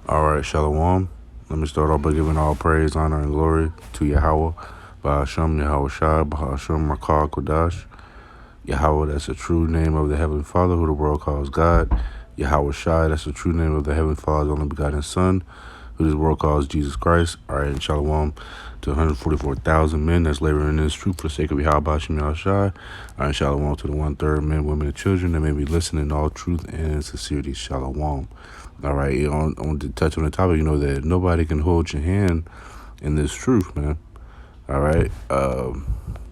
All right, Shalom. Let me start off by giving all praise, honor, and glory to Yahweh, Ba'ashem, Yahweh Shai, Ba'ashem, Rakah, Kodash. Yahweh, that's the true name of the Heavenly Father, who the world calls God. Yahweh Shai, that's the true name of the Heavenly Father's only begotten Son, who this world calls Jesus Christ. All right, and Shalom to 144,000 men that's laboring in this truth for the sake of Yahweh, Ba'ashem, Yahweh Shai. All right, Shalom to the 1/3 men, women, and children that may be listening in all truth and in sincerity. Shalom. All right, I want to touch on the topic, that nobody can hold your hand in this truth, man. All right,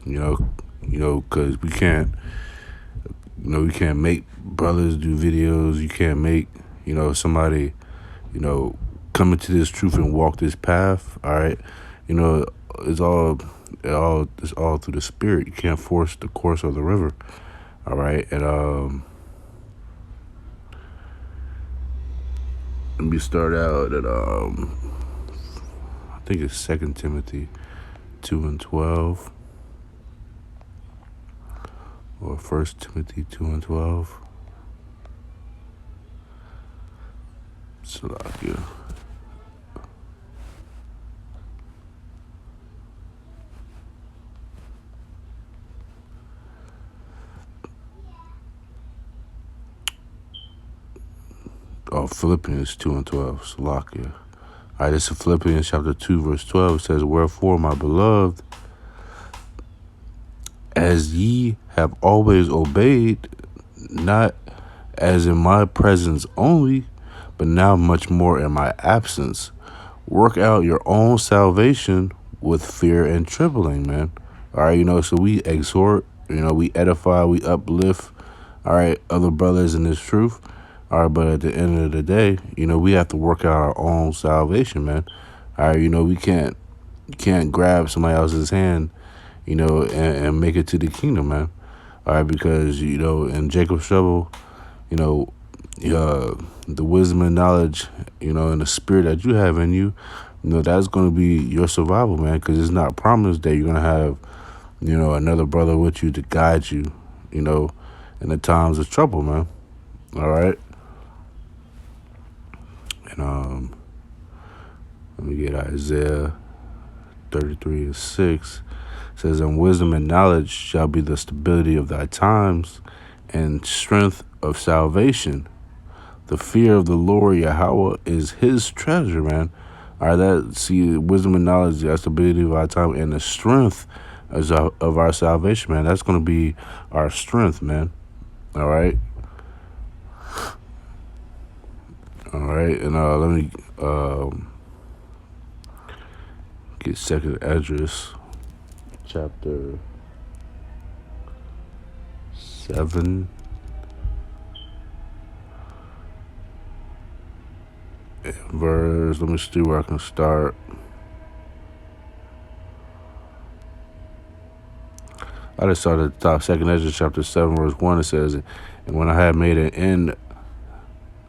because we can't make brothers do videos. You can't make, somebody, come into this truth and walk this path. All right, it's all through the spirit. You can't force the course of the river. All right, and let me start out at I think it's 2 Timothy 2:12 or 1 Timothy 2:12. Salakia. Philippians 2:12. Salakia. All right, this is Philippians chapter 2, verse 12. It says, "Wherefore, my beloved, as ye have always obeyed, not as in my presence only, but now much more in my absence, work out your own salvation with fear and trembling," man. All right, so we exhort, we edify, we uplift, all right, other brothers in this truth. All right, but at the end of the day, we have to work out our own salvation, man. All right, we can't grab somebody else's hand, and make it to the kingdom, man. All right, because, in Jacob's trouble, the wisdom and knowledge, and the spirit that you have in you, that's going to be your survival, man, because it's not promised that you're going to have, another brother with you to guide you, in the times of trouble, man. All right. And let me get Isaiah 33:6. It says, "And wisdom and knowledge shall be the stability of thy times, and strength of salvation. The fear of the Lord Yahweh is his treasure," man. All right, wisdom and knowledge, the stability of our time, and the strength of our salvation, man. That's going to be our strength, man. All right. All right, and let me get 2nd Esdras, chapter 7. Verse, let me see where I can start. I just started at the top. 2nd Esdras, chapter 7, verse 1. It says, "And when I had made an end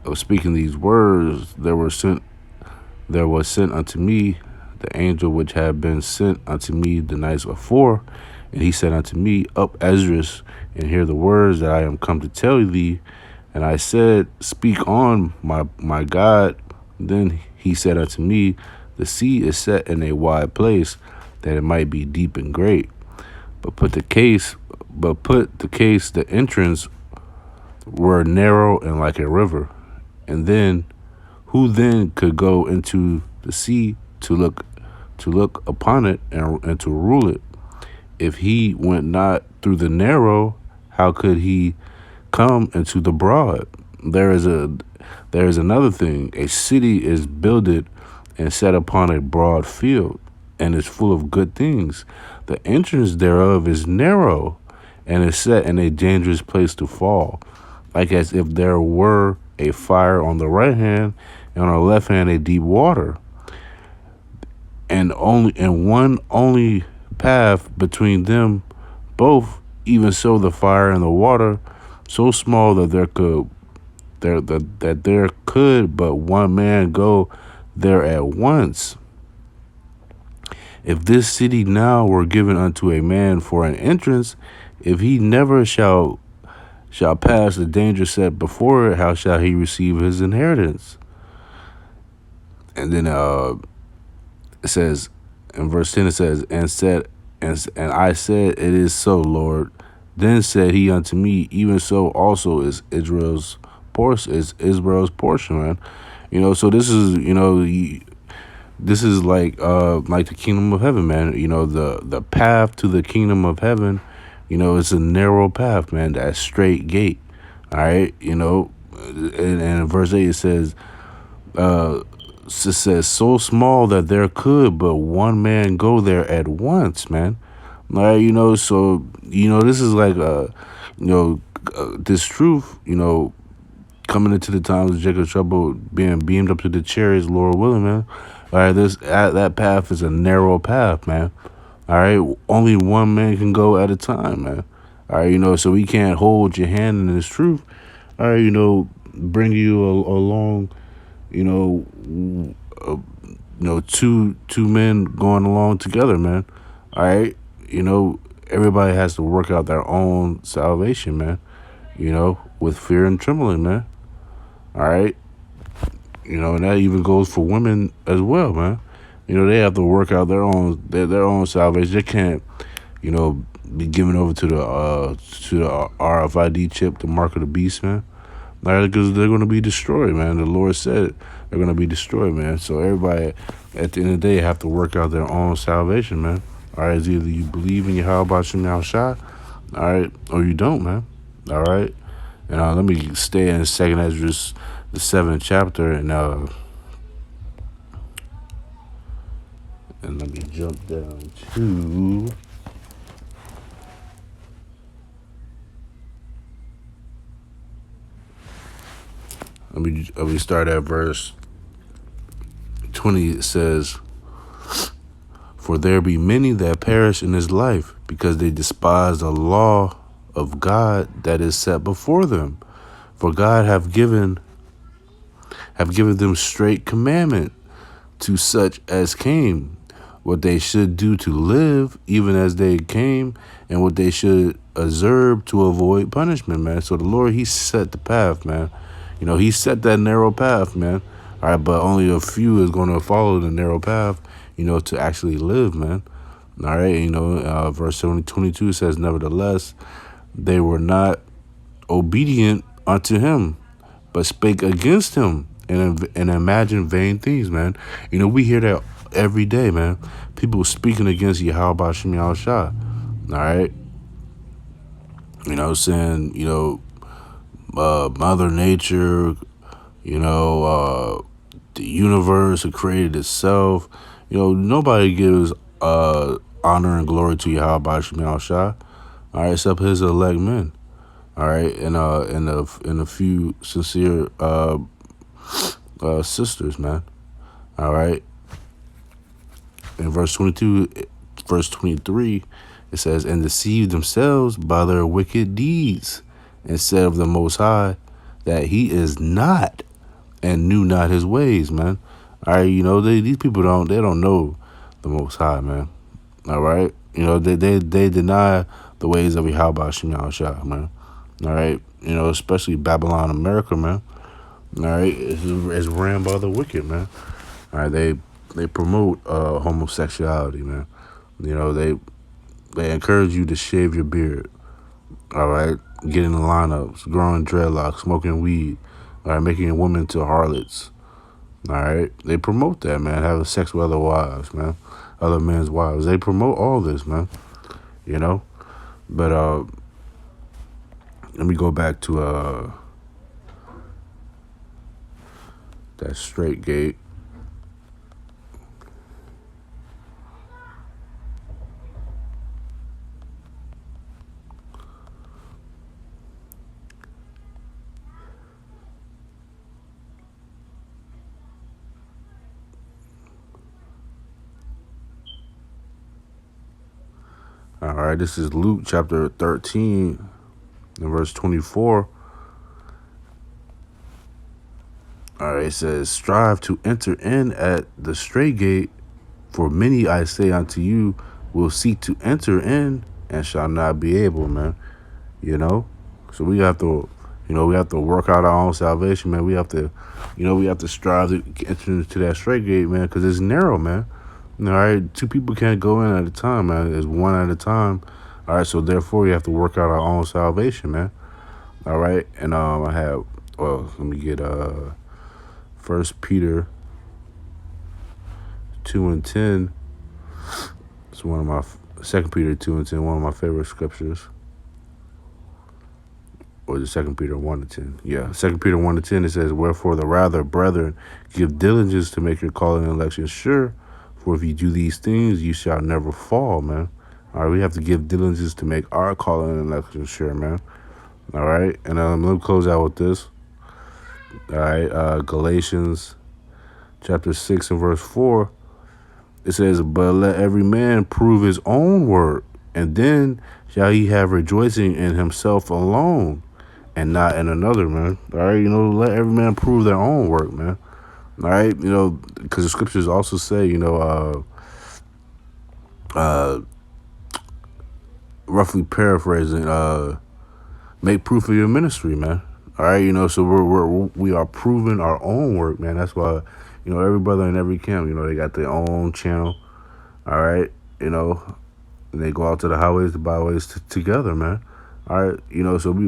of speaking these words, there was sent unto me the angel which had been sent unto me the nights before, and he said unto me, Up, Esdras, and hear the words that I am come to tell thee. And I said, Speak on, my God. Then he said unto me, The sea is set in a wide place, that it might be deep and great. But put the case, the entrance were narrow and like a river. And then, who then could go into the sea to look upon it and to rule it? If he went not through the narrow, how could he come into the broad? There is another thing. A city is builded and set upon a broad field, and is full of good things. The entrance thereof is narrow, and is set in a dangerous place to fall, like as if there were a fire on the right hand, and on the left hand a deep water, and one only path between them both. Even so, the fire and the water, so small that there could but one man go there at once. If this city now were given unto a man for an entrance, if he never shall pass the danger set before it, how shall he receive his inheritance? And then it says in verse 10, it says, and I said, it is so, Lord. Then said he unto me, even so also is Israel's portion, man. So this is, this is like the kingdom of heaven, man. The path to the kingdom of heaven, it's a narrow path, man. That straight gate. All right, and in verse 8 it says, it says, so small that there could but one man go there at once, man. All right, so this is like this truth, coming into the times of Jacob's trouble, being beamed up to the chariots, Lord willing, man. All right, that path is a narrow path, man. All right, only one man can go at a time, man. All right, so we can't hold your hand in this truth. All right, bring you along, you know, two men going along together, man. All right, everybody has to work out their own salvation, man. With fear and trembling, man. All right, and that even goes for women as well, man. They have to work out their own salvation. They can't, be given over to the RFID chip, the mark of the beast, man. All right, because they're going to be destroyed, man. The Lord said they're going to be destroyed, man. So everybody, at the end of the day, have to work out their own salvation, man. All right, it's either you believe in Yahweh Shem Yahushua, all right, or you don't, man. All right, and let me stay in Second Ezra, the 7th chapter, and let me jump down to. Let me start at verse 20. It says, for there be many that perish in this life, because they despise the law of God that is set before them. For God have given them straight commandment to such as came, what they should do to live, even as they came, and what they should observe to avoid punishment, man. So the Lord, he set the path, man. He set that narrow path, man. All right, but only a few is going to follow the narrow path, to actually live, man. All right, verse 22 says, nevertheless, they were not obedient unto him, but spake against him and imagined vain things, man. We hear that every day, man. People speaking against Yahweh Shem Yahushua. All right, saying, Mother Nature, the universe, it created itself. Nobody gives honor and glory to Yahweh Shem Yahushua, all right, except his elect men. All right, and a few sincere sisters, man. All right. In verse 22, verse 23, it says, and deceived themselves by their wicked deeds, and said of the Most High that he is not, and knew not his ways, man. All right, these people don't know the Most High, man. All right, they deny the ways of Yahweh Shem Yahushua, man. All right, especially Babylon, America, man. All right, it's ran by the wicked, man. All right, they promote homosexuality, man. They encourage you to shave your beard. All right, get in the lineups, growing dreadlocks, smoking weed. All right, making a woman to harlots. All right, they promote that, man. Having sex with other wives, man, other men's wives. They promote all this, man. But let me go back to that straight gate. All right, this is Luke chapter 13 and verse 24. All right, it says, strive to enter in at the straight gate, for many, I say unto you, will seek to enter in and shall not be able, man. So we have to, We have to work out our own salvation, man. We have to, we have to strive to enter into that straight gate, man, because it's narrow, man. All right, two people can't go in at a time, man. It's one at a time. All right, so therefore, we have to work out our own salvation, man. All right, and I have, well, let me get 1 Peter 2:10. It's one of my 2 Peter 2:10, one of my favorite scriptures. Or the 2 Peter 1:10. Yeah, 2 Peter 1:10, it says, "Wherefore the rather, brethren, give diligence to make your calling and election sure. For if you do these things, you shall never fall," man. All right, we have to give diligence to make our calling and election sure, man. All right, and let me close out with this. All right, Galatians chapter 6 and verse 4. It says, "But let every man prove his own work, and then shall he have rejoicing in himself alone, and not in another," man. All right, let every man prove their own work, man. All right, because the scriptures also say, roughly paraphrasing, make proof of your ministry, man. All right, so we are proving our own work, man. That's why, every brother in every camp, they got their own channel. All right, and they go out to the highways, the byways together, man. All right,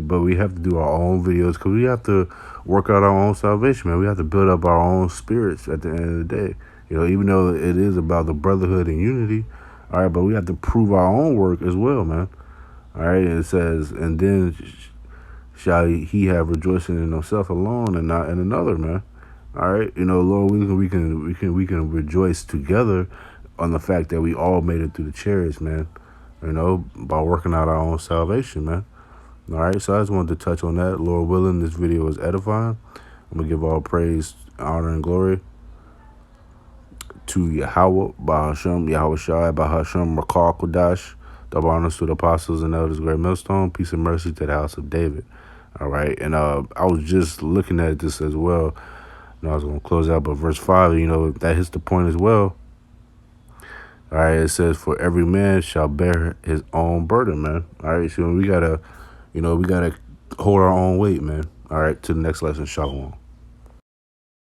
but we have to do our own videos because we have to work out our own salvation, man. We have to build up our own spirits at the end of the day. Even though it is about the brotherhood and unity, all right, but we have to prove our own work as well, man. All right, and it says, "And then shall he have rejoicing in himself alone and not in another," man. All right, Lord, we can rejoice together on the fact that we all made it through the chariots, man. By working out our own salvation, man. All right, so I just wanted to touch on that. Lord willing, this video is edifying. I'm going to give all praise, honor, and glory to Yahweh, Bahashem, Yahweh Shai, Bahashem, Rakar Kodash. Double honors to the apostles and elders, great millstone. Peace and mercy to the house of David. All right, and I was just looking at this as well. I was going to close out, but verse 5, that hits the point as well. All right, it says, "For every man shall bear his own burden," man. All right, so we gotta hold our own weight, man. All right, to the next lesson, shalom.